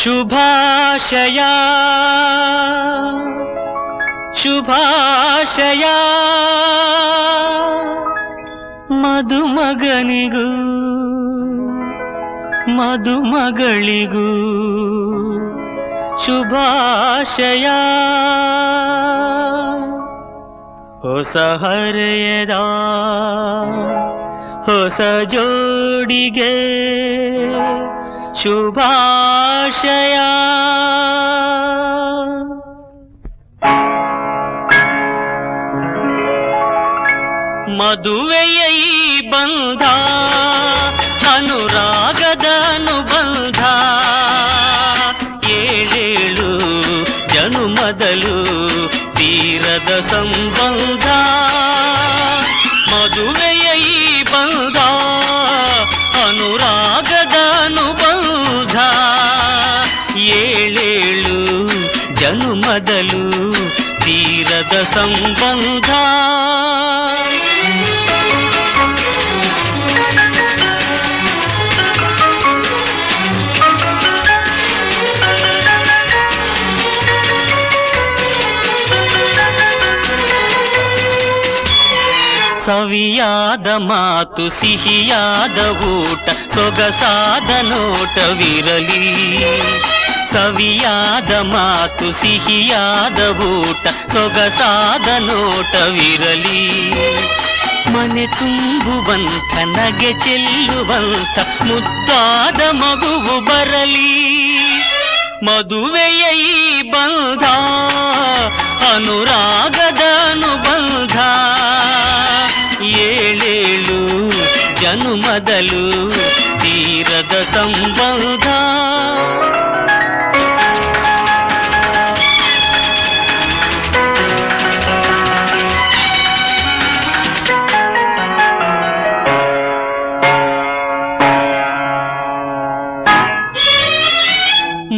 ಶುಭಾಶಯ ಶುಭಾಶಯ ಮದುಮಗನಿಗೂ ಮದುಮಗಳಿಗೂ ಶುಭಾಶಯ. ಹೊಸ ಹರೆಯದ ಹೊಸ ಜೋಡಿಗೆ ಶುಭಾಶಯ. ಮದುವೆಯ ಈ ಬಂಧ ಅನುರಾಗದ ಅನುಬಂಧ, ಏಳೇಳು ಜನುಮದಲು ತೀರದ ಸಂಬಂಧ. ಮದುವೆಯ ಈ ಬಂಧ ಅನುರಾಗದ ಅನುಬಂಧ, ಏಳೇಳು ಜನುಮದಲು ತೀರದ ಸಂಬಂಧ. ಸವಿಯಾದ ಮಾತು ಸಿಹಿಯಾದ ಊಟ ಸೊಗಸಾದ ನೋಟವಿರಲಿ. ಸವಿಯಾದ ಮಾತು ಸಿಹಿಯಾದ ಊಟ ಸೊಗಸಾದ ನೋಟವಿರಲಿ. ಮನೆ ತುಂಬುವಂಥ ನಗೆ ಚೆಲ್ಲುವಂಥ ಮುದ್ದಾದ ಮಗುವು ಬರಲಿ. ಮದುವೆಯ ಈ ಬಂಧ ಅನುರಾಗದ ಅನುಬಂಧ, ಏಳೇಳು ಜನುಮದಲು ತೀರದ ಸಂಬಂಧ.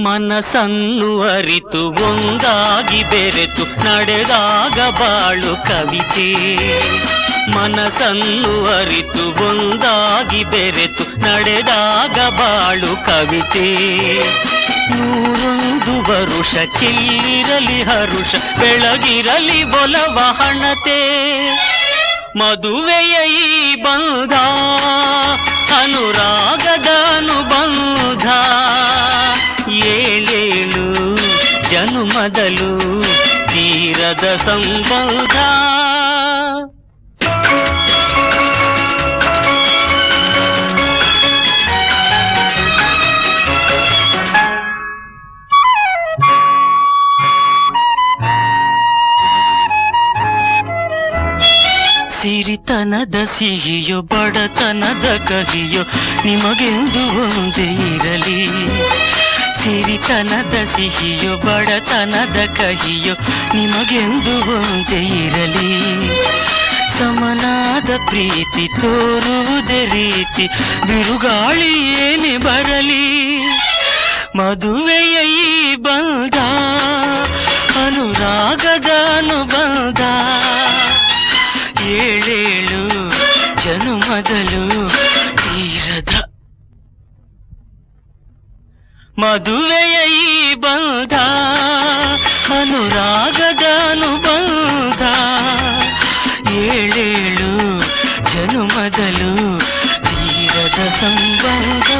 ಮನಸ್ಸನ್ನು ಅರಿತು ಒಂದಾಗಿ ಬೆರೆತು ನಡೆದಾಗ ಬಾಳು ಕವಿತೆ. ಮನಸ್ಸನ್ನು ಅರಿತು ಒಂದಾಗಿ ಬೆರೆತು ನಡೆದಾಗ ಬಾಳು ಕವಿತೆ. 101 ವರುಷ ಚಿಲ್ಲಿರಲಿ ಹರುಷ ಬೆಳಗಿರಲಿ ಒಲವ ಹಣತೆ. ಮದುವೆಯ ಈ ಬಂಧ ಅನುರಾಗದ ಅನುಬಂಧ, ಏಳೇಳು ಜನುಮದಲು ತೀರದ ಸಂಬಂಧ. ಸಿರಿತನದ ಸಿಹಿಯೋ ಬಡತನದ ಕಹಿಯೋ ನಿಮಗೆಂದು ಒಂದೇ ಇರಲಿ. ಸಿರಿತನದ ಸಿಹಿಯೋ ಬಡತನದ ಕಹಿಯೋ ನಿಮಗೆಂದು ಒಂದೇ ಇರಲಿ. ಸಮನಾದ ಪ್ರೀತಿ ತೋರುವುದೇ ರೀತಿ ಬಿರುಗಾಳಿ ಏನೇ ಬರಲಿ. ಮದುವೆಯ ಈ ಬಂಧ ಅನುರಾಗದ ಅನುಬಂಧ, ಏಳೇಳು ಜನುಮದಲು ತೀರದ. ಮದುವೆಯ ಈ ಬಂಧ ಅನುರಾಗದ ಅನುಬಂಧ, ಏಳೇಳು ಜನುಮದಲು ತೀರದ ಸಂಬಂಧ.